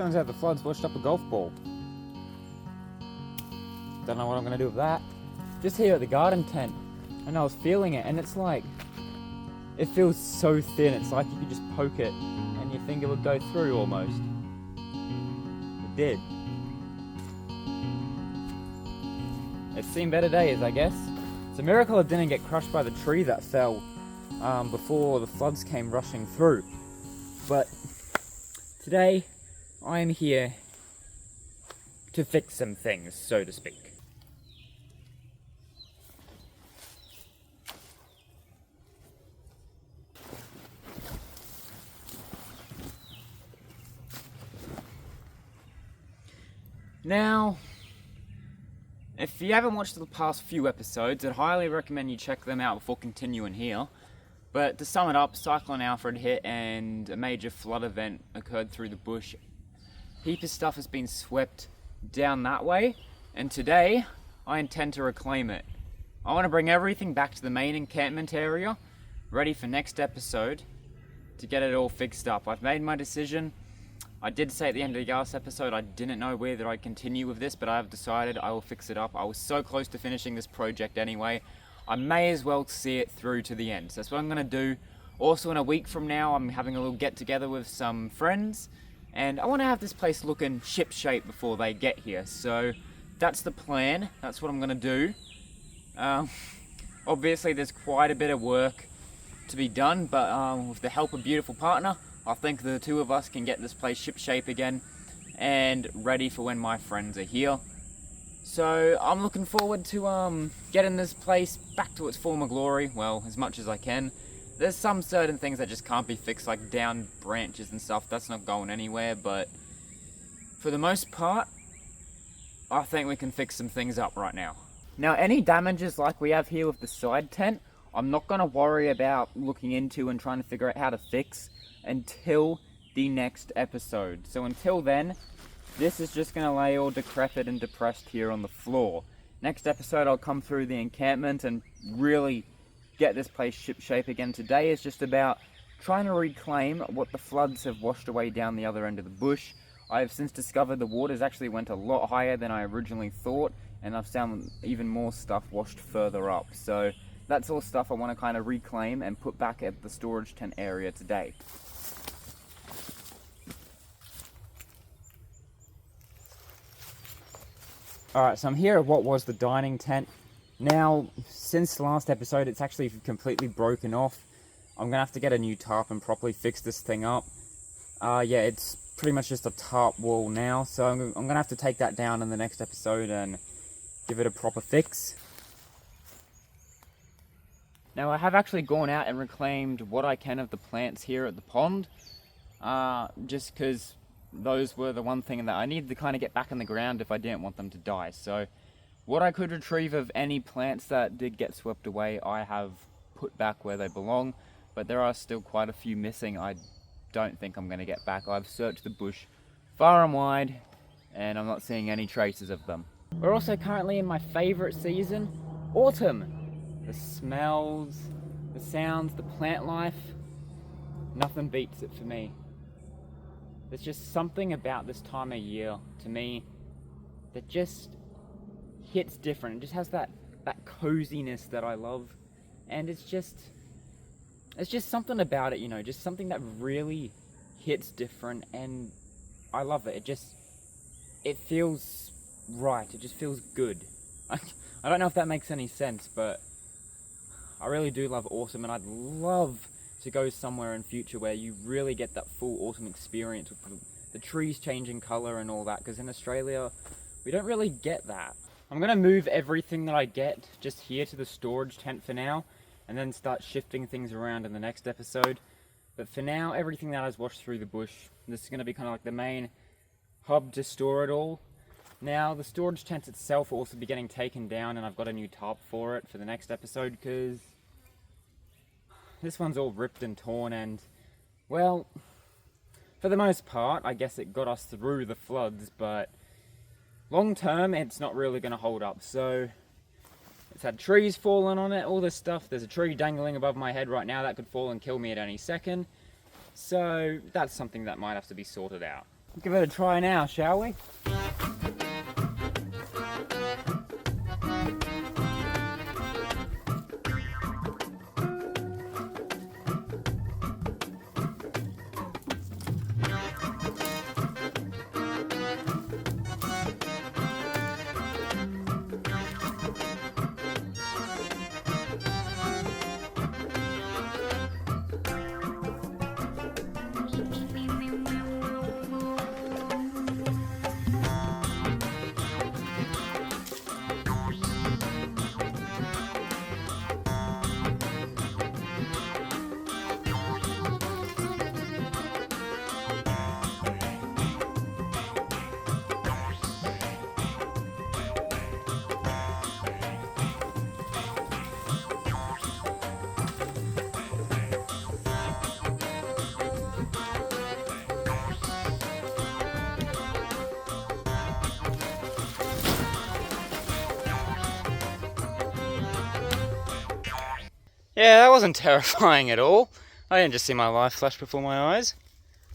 Turns out the floods washed up a golf ball. Don't know what I'm gonna do with that. Just here at the garden tent, and I was feeling it, and it's like, it feels so thin, it's like you could just poke it and your finger would go through almost. It did. It's seen better days, I guess. It's a miracle it didn't get crushed by the tree that fell before the floods came rushing through. But today, I am here to fix some things, so to speak. Now, if you haven't watched the past few episodes, I'd highly recommend you check them out before continuing here. But to sum it up, Cyclone Alfred hit and a major flood event occurred through the bush. Heap of stuff has been swept down that way, and today I intend to reclaim it. I want to bring everything back to the main encampment area, ready for next episode to get it all fixed up. I've made my decision. I did say at the end of the last episode I didn't know whether I'd continue with this, but I have decided I will fix it up. I was so close to finishing this project anyway. I may as well see it through to the end. So that's what I'm going to do. Also, in a week from now, I'm having a little get together with some friends, and I want to have this place looking ship-shape before they get here. So that's the plan. That's what I'm going to do. Obviously, there's quite a bit of work to be done, but with the help of a beautiful partner, I think the two of us can get this place ship-shape again and ready for when my friends are here. So I'm looking forward to getting this place back to its former glory, well, as much as I can. There's some certain things that just can't be fixed, like down branches and stuff. That's not going anywhere, but for the most part, I think we can fix some things up right now. Now, any damages like we have here with the side tent, I'm not going to worry about looking into and trying to figure out how to fix until the next episode. So until then, this is just going to lay all decrepit and depressed here on the floor. Next episode, I'll come through the encampment and really get this place ship-shape again. Today is just about trying to reclaim what the floods have washed away down the other end of the bush. I have since discovered the waters actually went a lot higher than I originally thought, and I've found even more stuff washed further up. So that's all stuff I want to kind of reclaim and put back at the storage tent area today. Alright, so I'm here at what was the dining tent. Now, since the last episode, it's actually completely broken off. I'm going to have to get a new tarp and properly fix this thing up. Yeah, it's pretty much just a tarp wall now, so I'm going to have to take that down in the next episode and give it a proper fix. Now, I have actually gone out and reclaimed what I can of the plants here at the pond, just because those were the one thing that I needed to kind of get back in the ground if I didn't want them to die. So what I could retrieve of any plants that did get swept away, I have put back where they belong, but there are still quite a few missing I don't think I'm going to get back. I've searched the bush far and wide, and I'm not seeing any traces of them. We're also currently in my favorite season, autumn. The smells, the sounds, the plant life, nothing beats it for me. There's just something about this time of year, to me, that just hits different. It just has that coziness that I love. And it's just something about it, you know, just something that really hits different, and I love it. It feels right. It just feels good. I don't know if that makes any sense, but I really do love autumn, and I'd love to go somewhere in future where you really get that full autumn experience with the trees changing colour and all that, because in Australia we don't really get that. I'm going to move everything that I get just here to the storage tent for now, and then start shifting things around in the next episode. But for now, everything that has washed through the bush, this is going to be kind of like the main hub to store it all. Now, the storage tent itself will also be getting taken down, and I've got a new tarp for it for the next episode, because this one's all ripped and torn, and, well, for the most part, I guess it got us through the floods, but long term, it's not really going to hold up. So it's had trees falling on it, all this stuff. There's a tree dangling above my head right now that could fall and kill me at any second. So that's something that might have to be sorted out. Give it a try now, shall we? Yeah, that wasn't terrifying at all. I didn't just see my life flash before my eyes.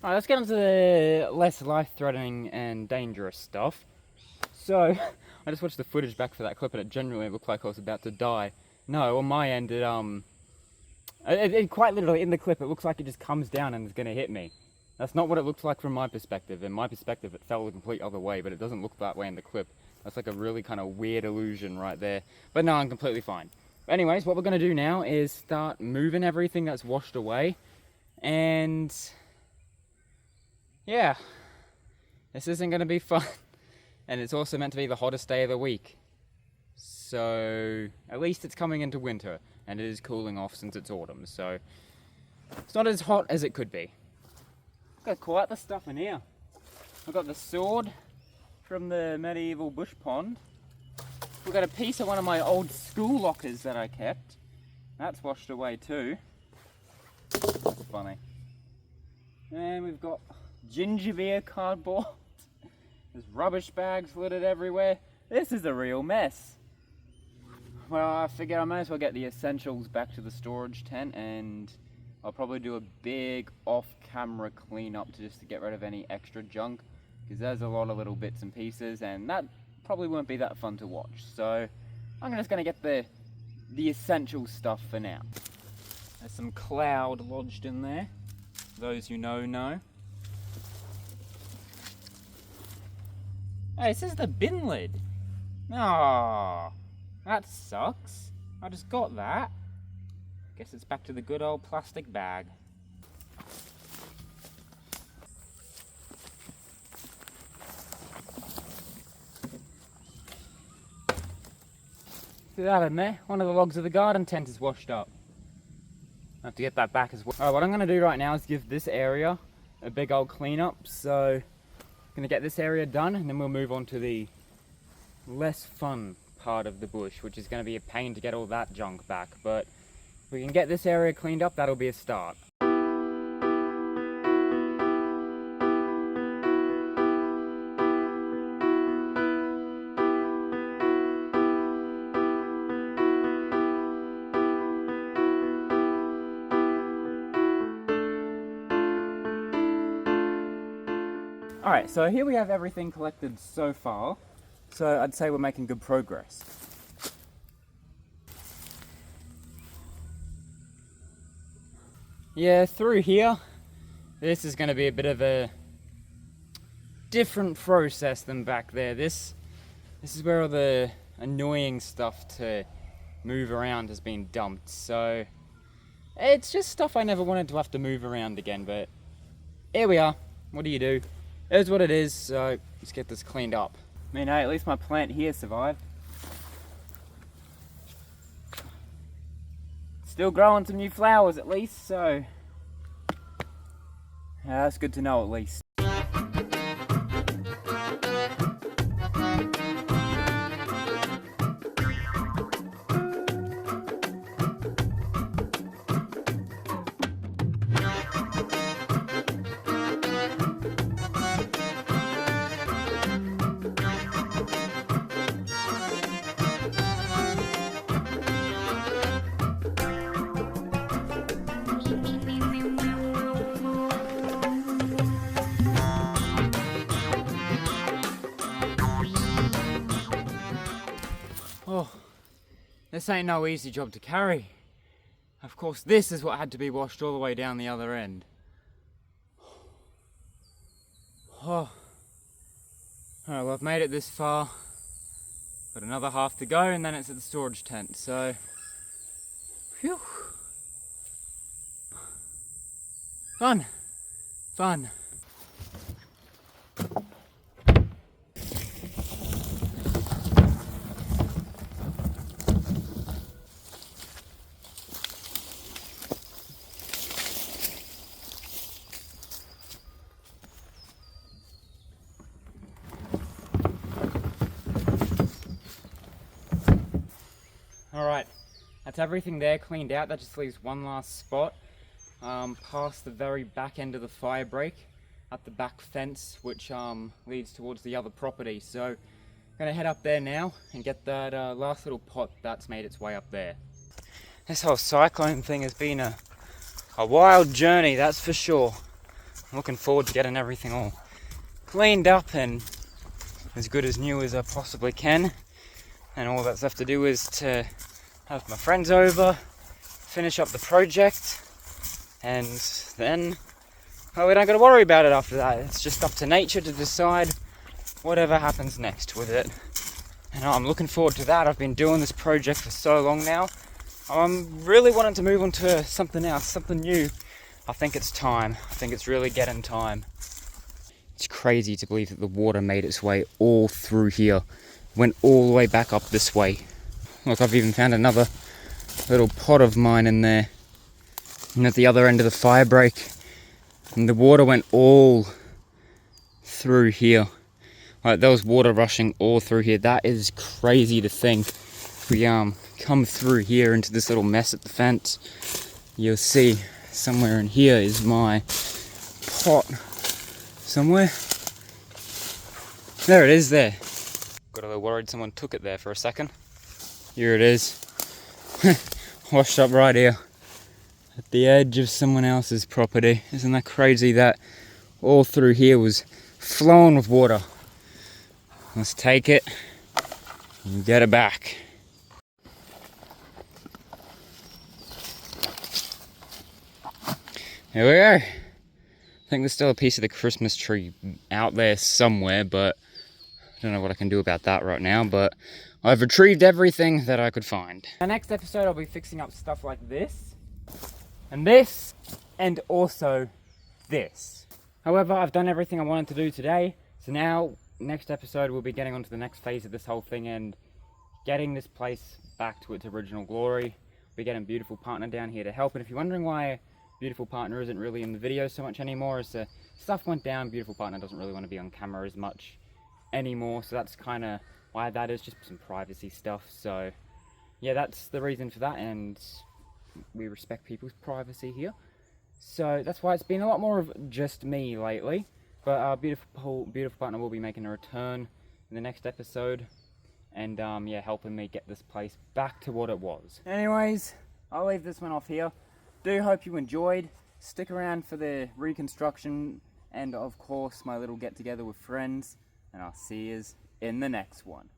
Alright, let's get into the less life-threatening and dangerous stuff. So, I just watched the footage back for that clip and it genuinely looked like I was about to die. No, on my end, it quite literally, in the clip, it looks like it just comes down and is going to hit me. That's not what it looks like from my perspective. In my perspective, it fell the complete other way, but it doesn't look that way in the clip. That's like a really kind of weird illusion right there. But no, I'm completely fine. Anyways, what we're going to do now is start moving everything that's washed away. And yeah, this isn't going to be fun. And it's also meant to be the hottest day of the week. So at least it's coming into winter and it is cooling off since it's autumn. So it's not as hot as it could be. Got quite the stuff in here. I've got the sword from the medieval bush pond. We've got a piece of one of my old school lockers that I kept. That's washed away too. That's funny. And we've got ginger beer cardboard. There's rubbish bags littered everywhere. This is a real mess. Well, I figured I might as well get the essentials back to the storage tent, and I'll probably do a big off-camera cleanup just to get rid of any extra junk, because there's a lot of little bits and pieces, and that probably won't be that fun to watch. So I'm just going to get the essential stuff for now. There's some cloud lodged in there. Those who know. Hey, this is the bin lid. Oh, that sucks. I just got that. Guess it's back to the good old plastic bag. See that in there? One of the logs of the garden tent is washed up. I have to get that back as well. Alright, what I'm going to do right now is give this area a big old cleanup. So, I'm going to get this area done and then we'll move on to the less fun part of the bush, which is going to be a pain to get all that junk back. But if we can get this area cleaned up, that'll be a start. Alright, so here we have everything collected so far, so I'd say we're making good progress. Yeah, through here, this is going to be a bit of a different process than back there. This is where all the annoying stuff to move around has been dumped, so it's just stuff I never wanted to have to move around again, but here we are. What do you do? It is what it is, so let's get this cleaned up. I mean, hey, at least my plant here survived. Still growing some new flowers at least, so that's good to know at least. This ain't no easy job to carry. Of course, this is what had to be washed all the way down the other end. Oh. Alright, well, I've made it this far. Got another half to go and then it's at the storage tent, so... Phew. Fun. Fun. Alright, that's everything there cleaned out. That just leaves one last spot past the very back end of the fire break at the back fence, which leads towards the other property. So I'm gonna head up there now and get that last little pot that's made its way up there. This whole cyclone thing has been a wild journey, that's for sure. I'm looking forward to getting everything all cleaned up and as good as new as I possibly can. And all that's left to do is to have my friends over, finish up the project, and then, well, we don't got to worry about it after that. It's just up to nature to decide whatever happens next with it. And I'm looking forward to that. I've been doing this project for so long now. I'm really wanting to move on to something else, something new. I think it's time. I think it's really getting time. It's crazy to believe that the water made its way all through here. Went all the way back up this way. Look, I've even found another little pot of mine in there. And at the other end of the fire break. And the water went all through here. Like, there was water rushing all through here. That is crazy to think. If we come through here into this little mess at the fence, you'll see somewhere in here is my pot. Somewhere. There it is there. Got a little worried someone took it there for a second. Here it is. Washed up right here. At the edge of someone else's property. Isn't that crazy that all through here was flowing with water? Let's take it and get it back. Here we are. I think there's still a piece of the Christmas tree out there somewhere, but I don't know what I can do about that right now, but I've retrieved everything that I could find. In the next episode, I'll be fixing up stuff like this, and also this. However, I've done everything I wanted to do today, so now, next episode, we'll be getting on to the next phase of this whole thing and getting this place back to its original glory. We're getting Beautiful Partner down here to help, and if you're wondering why Beautiful Partner isn't really in the video so much anymore, as stuff went down, Beautiful Partner doesn't really want to be on camera as much anymore, so that's kind of why that is, just some privacy stuff. So yeah, that's the reason for that, and we respect people's privacy here, so that's why it's been a lot more of just me lately. But Beautiful Partner will be making a return in the next episode, and yeah, helping me get this place back to what it was. Anyways, I'll leave this one off here. Do hope you enjoyed. Stick around for the reconstruction and of course my little get together with friends, and I'll see you in the next one.